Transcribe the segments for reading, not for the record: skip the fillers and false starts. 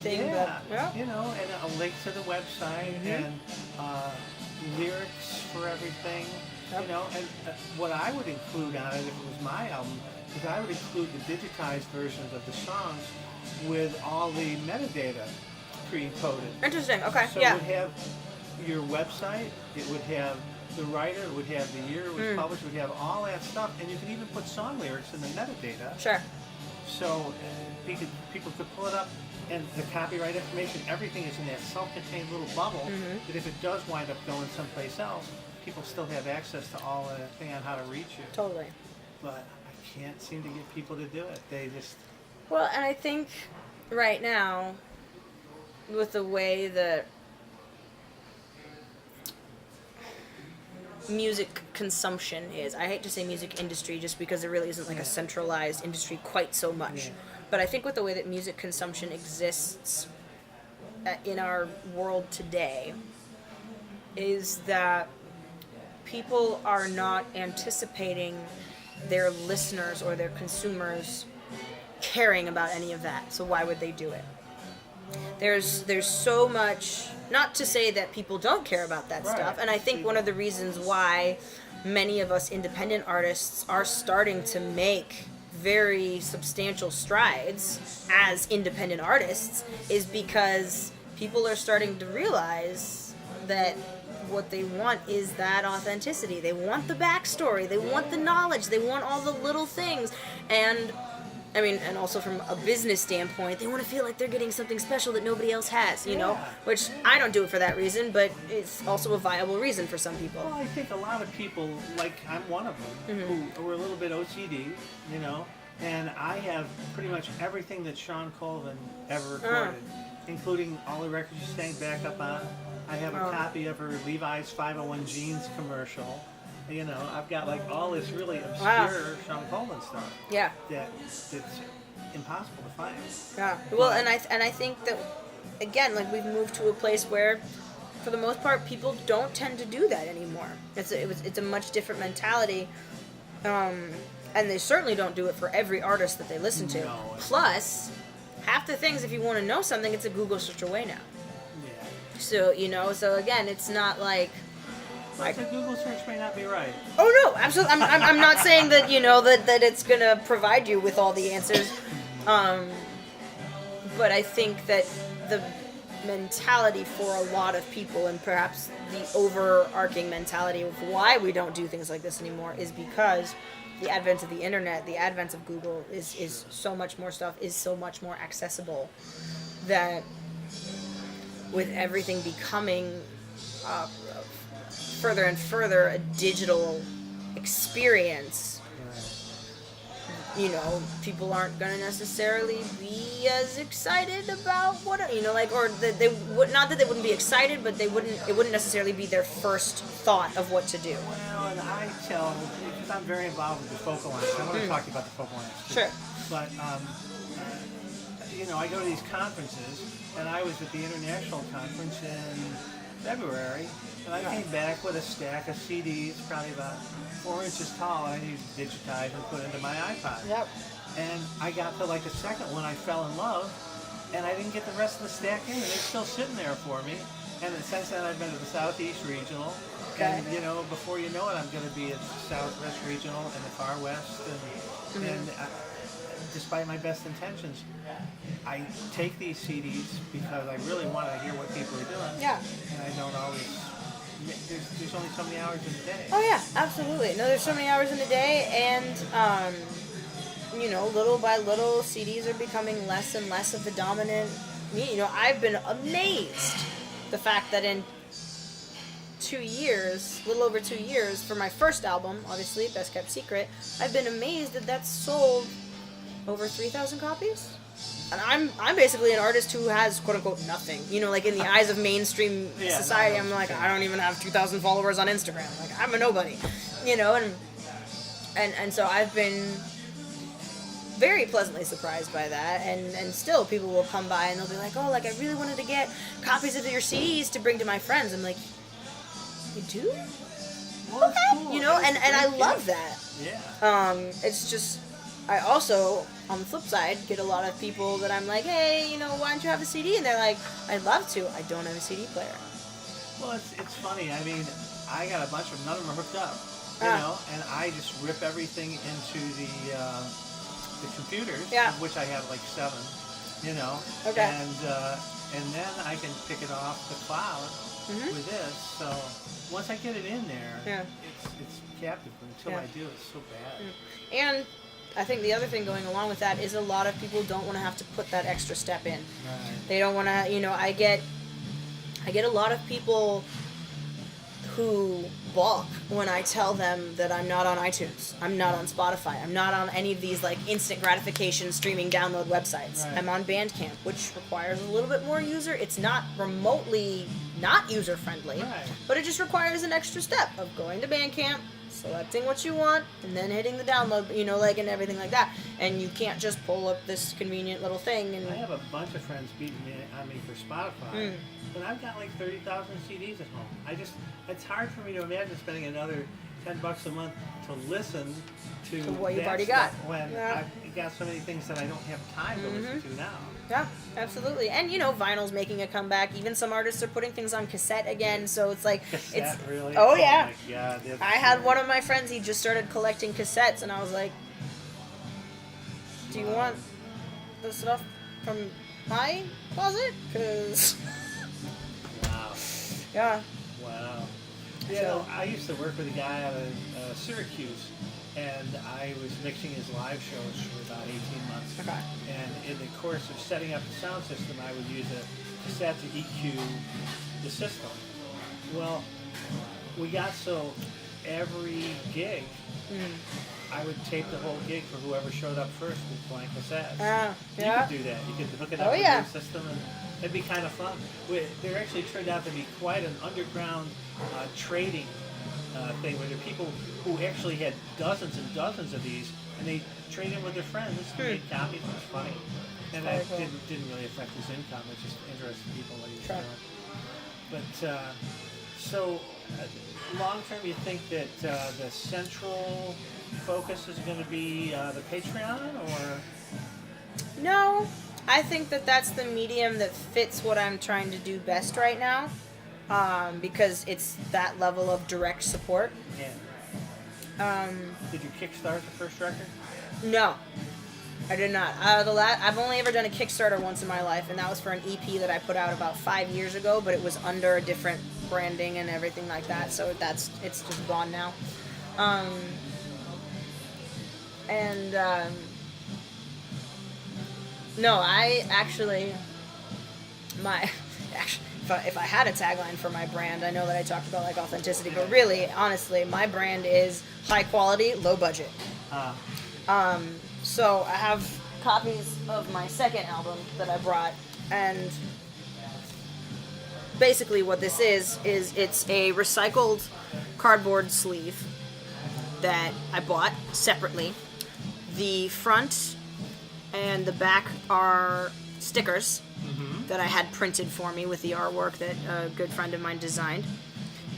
thing. Yeah, But, yeah. you know, and a link to the website and lyrics for everything. Yep. You know, and what I would include on it if it was my album is I would include the digitized versions of the songs with all the metadata pre-coded. Interesting. Okay. So yeah. it would have your website, it would have the writer, it would have the year it was published, it would have all that stuff, and you could even put song lyrics in the metadata. Sure. So people could pull it up, and the copyright information, everything is in that self-contained little bubble, that if it does wind up going someplace else, people still have access to all of that thing on how to reach you. Totally. But I can't seem to get people to do it. They just... Well, and I think right now, with the way that music consumption is, I hate to say music industry just because there really isn't like a centralized industry quite so much. Yeah. But I think with the way that music consumption exists in our world today is that people are not anticipating their listeners or their consumers caring about any of that. So why would they do it? There's so much, not to say that people don't care about that stuff, and I think one of the reasons why many of us independent artists are starting to make very substantial strides as independent artists is because people are starting to realize that what they want is that authenticity. They want the backstory, they want the knowledge, they want all the little things, and I mean, and also from a business standpoint, they want to feel like they're getting something special that nobody else has, you know? Which, I don't do it for that reason, but it's also a viable reason for some people. Well, I think a lot of people, like I'm one of them, who are a little bit OCD, you know, and I have pretty much everything that Sean Colvin ever recorded, including all the records you sang back up on. I have a copy of her Levi's 501 Jeans commercial. You know, I've got like all this really obscure Sean Colvin stuff. Yeah. That's impossible to find. Yeah. Well, and I think that again, like we've moved to a place where, for the most part, people don't tend to do that anymore. It's a much different mentality, and they certainly don't do it for every artist that they listen to. No. Plus, half the things, if you want to know something, it's a Google search away now. Yeah. So you know, so again, it's not like. But the Google search may not be right. Oh no, absolutely. I'm not saying that you know that it's gonna provide you with all the answers, but I think that the mentality for a lot of people, and perhaps the overarching mentality of why we don't do things like this anymore, is because the advent of the internet, the advent of Google, is so much more stuff, is so much more accessible, that with everything becoming further and further a digital experience, you know, people aren't going to necessarily be as excited about what, you know, like, or that they would, not that they wouldn't be excited, but it wouldn't necessarily be their first thought of what to do. Well, and I tell, because I'm very involved with the Focal Lines, I want to talk to you about the Focal Lines too. Sure. But, you know, I go to these conferences, and I was at the International Conference in February, and I came back with a stack of CDs, probably about 4 inches tall, and I needed to digitize and put into my iPod. Yep. And I got to like the second one, I fell in love, and I didn't get the rest of the stack in, and they're still sitting there for me. And since then, I've been to the Southeast Regional, and you know, before you know it, I'm going to be at Southwest Regional and the Far West, and despite my best intentions, I take these CDs because I really want to hear what people are doing. Yeah. And I don't always. There's only so many hours in a day. Oh yeah, absolutely. No, there's so many hours in a day, and you know, little by little, CDs are becoming less and less of the dominant. You know, I've been amazed the fact that in 2 years, a little over 2 years, for my first album, obviously Best Kept Secret, I've been amazed that that's sold over 3,000 copies. And I'm basically an artist who has quote unquote nothing. You know, like in the eyes of mainstream society, I'm like, I don't even have 2,000 followers on Instagram. Like, I'm a nobody. You know, and so I've been very pleasantly surprised by that, and still people will come by and they'll be like, oh, like I really wanted to get copies of your CDs to bring to my friends. I'm like, you do? Well, Okay. cool. You know, and I love that. Yeah. It's just, I also, on the flip side, get a lot of people that I'm like, hey, why don't you have a CD? And they're like, I'd love to. I don't have a CD player. Well, it's funny. I mean, I got a bunch of them. None of them are hooked up, and I just rip everything into the computers, of which I have like 7, Okay. And then I can pick it off the cloud with this. So once I get it in there, it's captive. But until I do, it's so bad. And I think the other thing going along with that is a lot of people don't want to have to put that extra step in. Right. They don't want to, I get a lot of people who balk when I tell them that I'm not on iTunes, I'm not on Spotify, I'm not on any of these like instant gratification streaming download websites. Right. I'm on Bandcamp, which requires a little bit more user. It's not remotely not user friendly, Right. but it just requires an extra step of going to Bandcamp, selecting what you want, and then hitting the download, and everything like that. And you can't just pull up this convenient little thing. And I have a bunch of friends beating on me for Spotify, but I've got like 30,000 CDs at home. It's hard for me to imagine spending another $10 a month to listen to what you've that already stuff got. when I've got so many things that I don't have time to listen to now. Yeah, absolutely. And vinyl's making a comeback. Even some artists are putting things on cassette again. So it's like Cassette, really? Oh yeah. My God, I had one of my friends. He just started collecting cassettes, and I was like, "Do you want the stuff from my closet?" Because Wow. yeah. Wow. Yeah, I used to work with a guy out of Syracuse, and I was mixing his live shows for about 18 months. Okay. And in the course of setting up the sound system, I would use a cassette to EQ the system. Well, we got so every gig, I would tape the whole gig for whoever showed up first with blank cassettes. You could do that. You could hook it up with your system, and it'd be kind of fun. There actually turned out to be quite an underground trading thing where there are people who actually had dozens and dozens of these, and they traded with their friends and made copies. It was funny. And that didn't really affect his income. It just interested people what he was doing. But so long term, you think that the central focus is going to be the Patreon, or? No, I think that that's the medium that fits what I'm trying to do best right now, because it's that level of direct support. Yeah. Did you kickstart the first record? No, I did not. I've only ever done a Kickstarter once in my life, and that was for an EP that I put out about 5 years ago, but it was under a different branding and everything like that, so it's just gone now. No, I actually, if I had a tagline for my brand, I know that I talked about like authenticity, but really, honestly, my brand is high quality, low budget. So I have copies of my second album that I brought, and basically what this is it's a recycled cardboard sleeve that I bought separately. The front and the back are stickers that I had printed for me with the artwork that a good friend of mine designed,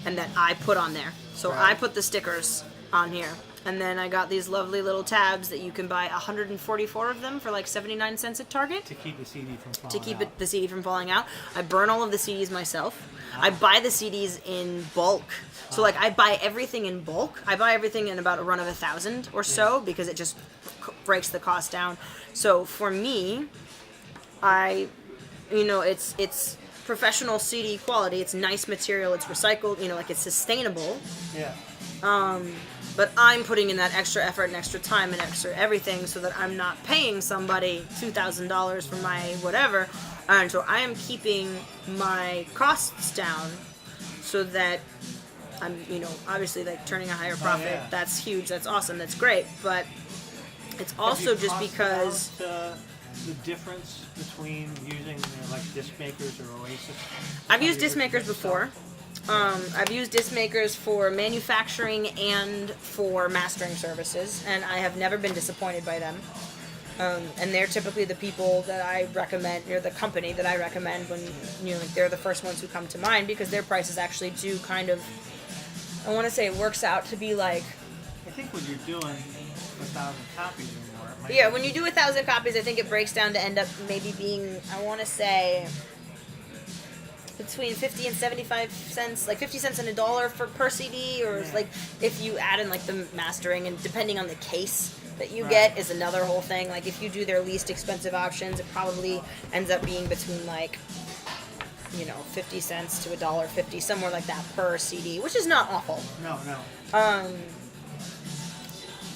and that I put on there. So I put the stickers on here. And then I got these lovely little tabs that you can buy 144 of them for like 79 cents at Target. To keep the CD from falling out. To keep the CD from falling out. I burn all of the CDs myself. I buy the CDs in bulk. So like I buy everything in bulk. I buy everything in about a run of 1,000 or so because it just breaks the cost down. So for me, it's professional CD quality. It's nice material. It's recycled. Like it's sustainable. Yeah. But I'm putting in that extra effort and extra time and extra everything so that I'm not paying somebody $2,000 for my whatever. And so I am keeping my costs down so that I'm, obviously like turning a higher profit. Yeah. That's huge. That's awesome. That's great. But it's also just because... the difference between using like disc makers or Oasis? I've used disc makers before. I've used disc makers for manufacturing and for mastering services, and I have never been disappointed by them. And they're typically the people that I recommend, or the company that I recommend when, they're the first ones who come to mind, because their prices actually do kind of, I want to say it works out to be like... I think when you're doing 1,000 copies or more, it Yeah, when you do 1,000 copies, I think it breaks down to end up maybe being, I want to say, between 50 and 75 cents, like 50 cents and $1 per CD, or it's like if you add in like the mastering, and depending on the case that you get is another whole thing. Like if you do their least expensive options, it probably ends up being between like, 50 cents to $1.50, somewhere like that per CD, which is not awful. No.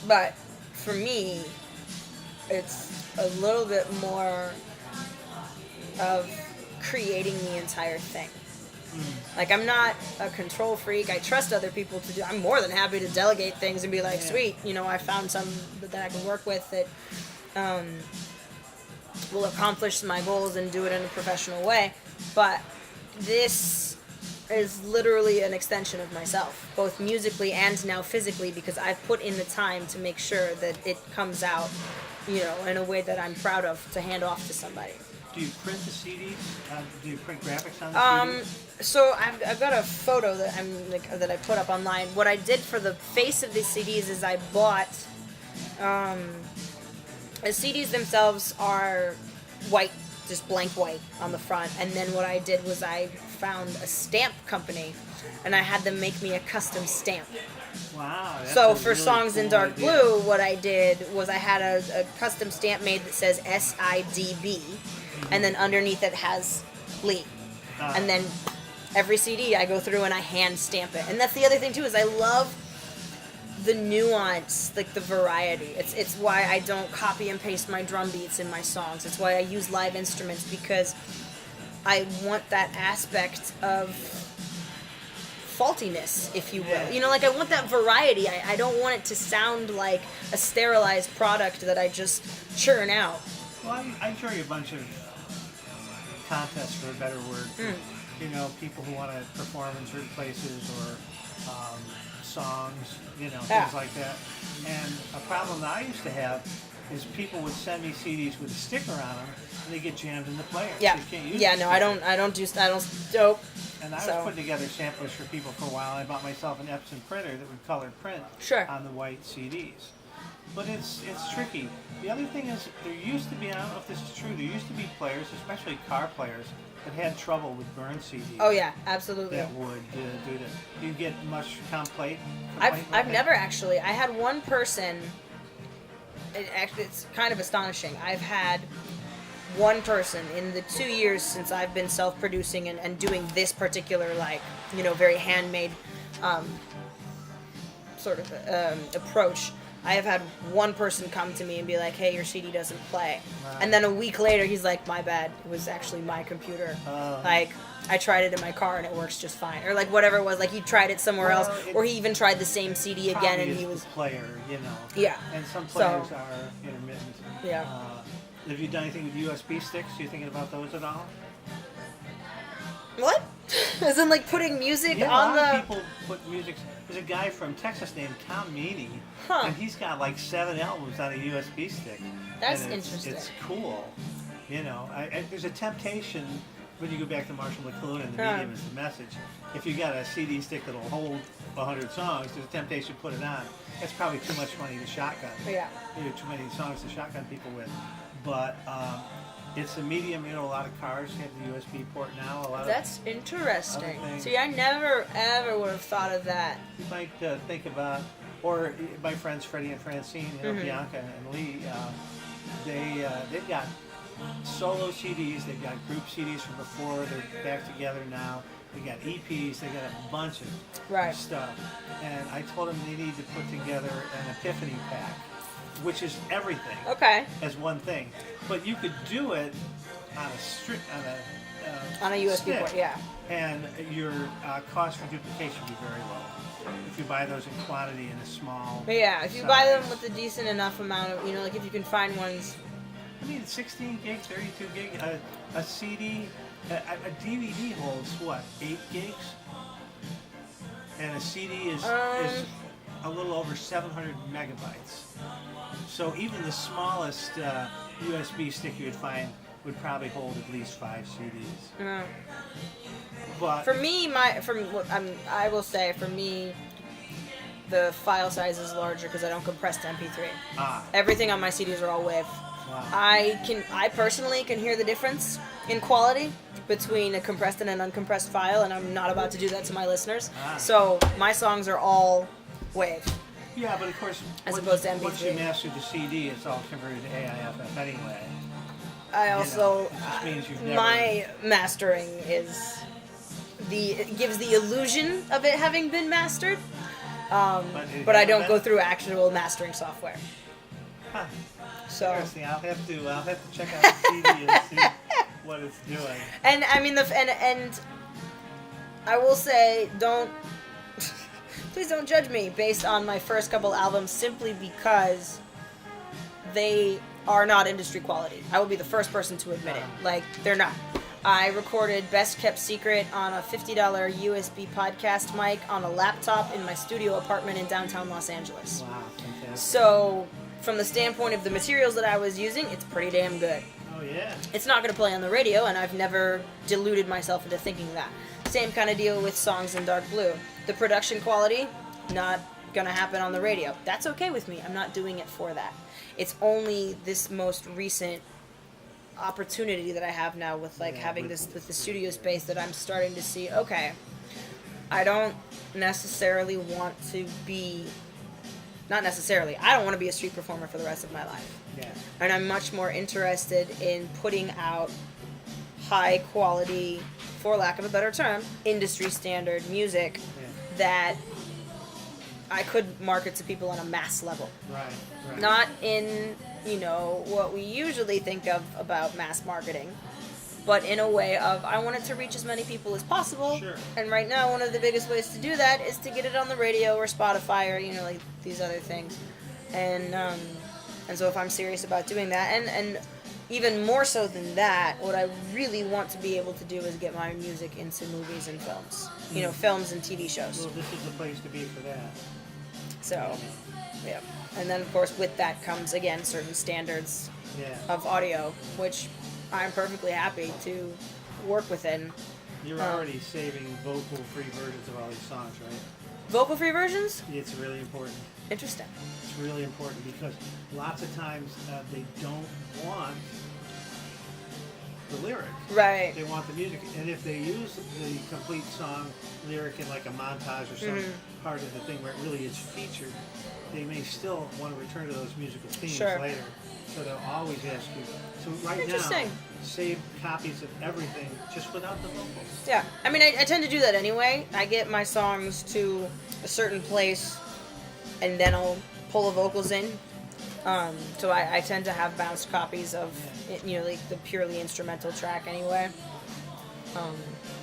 But for me, it's a little bit more of creating the entire thing. Like, I'm not a control freak. I trust other people to do. I'm more than happy to delegate things and be like, sweet, I found some that I can work with that will accomplish my goals and do it in a professional way. But this is literally an extension of myself, both musically and now physically, because I've put in the time to make sure that it comes out, in a way that I'm proud of to hand off to somebody. Do you print the CDs? Do you print graphics on the CDs? So I've got a photo that I put up online. What I did for the face of the CDs is I bought. The CDs themselves are white, just blank white on the front, and then what I did was I found a stamp company, and I had them make me a custom stamp. Wow. So for really Songs in Dark Blue, what I did was I had a custom stamp made that says SIDB, and then underneath it has Lee. And then every CD I go through and I hand stamp it. And that's the other thing too, is I love the nuance, like the variety. It's why I don't copy and paste my drum beats in my songs. It's why I use live instruments, because I want that aspect of faultiness, if you will. Like I want that variety. I don't want it to sound like a sterilized product that I just churn out. Well, I enjoy a bunch of contests, for a better word. People who want to perform in certain places, or songs, things like that. And a problem that I used to have is people would send me CDs with a sticker on them, and they get jammed in the player. Yeah. So you can't use I don't dope. And I was putting together samplers for people for a while. I bought myself an Epson printer that would color print on the white CDs. But it's tricky. The other thing is, there used to be, I don't know if this is true, there used to be players, especially car players, that had trouble with burned CDs. Oh yeah, absolutely. That would do that. Do you get much complaint? I've never actually. I had one person. It's kind of astonishing. I've had one person in the 2 years since I've been self-producing and doing this particular, very handmade sort of approach. I have had one person come to me and be like, hey, your CD doesn't play. Right. And then a week later, he's like, my bad. It was actually my computer. I tried it in my car and it works just fine. Or whatever it was. He tried it somewhere else. Or he even tried the same CD again and he was... the player, Yeah. And some players are intermittent. Yeah. Have you done anything with USB sticks? Are you thinking about those at all? What? As in, putting music on the... a lot of people put music... There's a guy from Texas named Tom Meany, and he's got 7 albums on a USB stick. That's interesting. It's cool. There's a temptation, when you go back to Marshall McLuhan and the medium is the message, if you got a CD stick that'll hold 100 songs, there's a temptation to put it on. That's probably too much money to shotgun. Yeah. Too many songs to shotgun people with. But it's a medium, a lot of cars have the USB port now. That's interesting. See, I never, ever would have thought of that. You might think about, or my friends Freddie and Francine, Bianca and Lee, they've got solo CDs, they've got group CDs from before, they're back together now. They got EPs, they got a bunch of stuff. And I told them they need to put together an Epiphany pack, which is everything as one thing. But you could do it on a USB stick, port, yeah. And your cost for duplication would be very low if you buy those in quantity in a small if you buy them with a decent enough amount of, if you can find ones. 16 gig, 32 gig, a CD, a DVD holds what, 8 gigs? And a CD is a little over 700 megabytes. So even the smallest USB stick you would find would probably hold at least 5 CDs. But for me, I will say, for me, the file size is larger because I don't compress to MP3. Ah. Everything on my CDs are all WAV. Wow. I personally can hear the difference in quality between a compressed and an uncompressed file, and I'm not about to do that to my listeners. Ah. So my songs are all WAV. Yeah, but of course, As opposed to once you MP3. master the CD, it's all converted to AIFF anyway. I also it just means you've never. my mastering it gives the illusion of it having been mastered, but I don't go through actual mastering software. Huh. So Interesting. I'll have to check out the CD and see what it's doing. and I mean and I will say please don't judge me based on my first couple albums simply because they are not industry quality. I will be the first person to admit it. Like, they're not. I recorded Best Kept Secret on a $50 USB podcast mic on a laptop in my studio apartment in downtown Los Angeles. Wow, fantastic. So, from the standpoint of the materials that I was using, it's pretty damn good. Oh, yeah. It's not going to play on the radio, and I've never deluded myself into thinking that. Same kind of deal with songs in Dark Blue. The production quality, not going to happen on the radio. That's okay with me. I'm not doing it for that. It's only this most recent opportunity that I have now with having this with the studio space that I'm starting to see, okay, I don't necessarily want to be, not necessarily, I don't want to be a street performer for the rest of my life. Yeah. And I'm much more interested in putting out high quality, for lack of a better term, industry standard music that I could market to people on a mass level. Right. Not in, what we usually think of about mass marketing, but in a way of I want it to reach as many people as possible. Sure. And right now, one of the biggest ways to do that is to get it on the radio or Spotify or, like these other things. And so if I'm serious about doing that, and even more so than that, what I really want to be able to do is get my music into movies and films. Films and TV shows. Well, this is the place to be for that. So, yeah. And then, of course, with that comes, again, certain standards Yeah. of audio, which I'm perfectly happy to work within. You're already saving vocal-free versions of all these songs, right? Vocal-free versions? It's really important. Interesting. It's really important because lots of times they don't want the lyric. Right. They want the music. And if they use the complete song lyric in like a montage or some part of the thing where it really is featured, they may still want to return to those musical themes later. So they'll always ask you. So right now, save copies of everything just without the vocals. Yeah. I mean, I tend to do that anyway. I get my songs to a certain place, and then I'll pull the vocals in. So I tend to have bounced copies of, like the purely instrumental track anyway.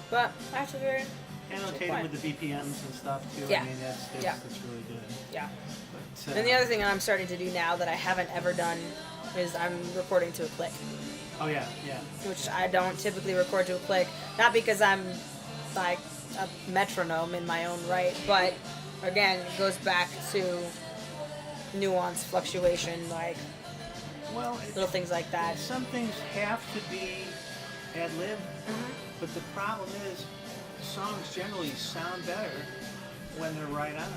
But actually very Annotated with the BPMs and stuff too. Yeah. I mean, that's really good. Yeah. But, And the other thing that I'm starting to do now that I haven't ever done is I'm recording to a click. Oh yeah. Which I don't typically record to a click. Not because I'm like a metronome in my own right, but again, it goes back to nuance, fluctuation, little things like that. Some things have to be ad-lib, but the problem is songs generally sound better when they're right on.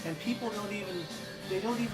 And people don't even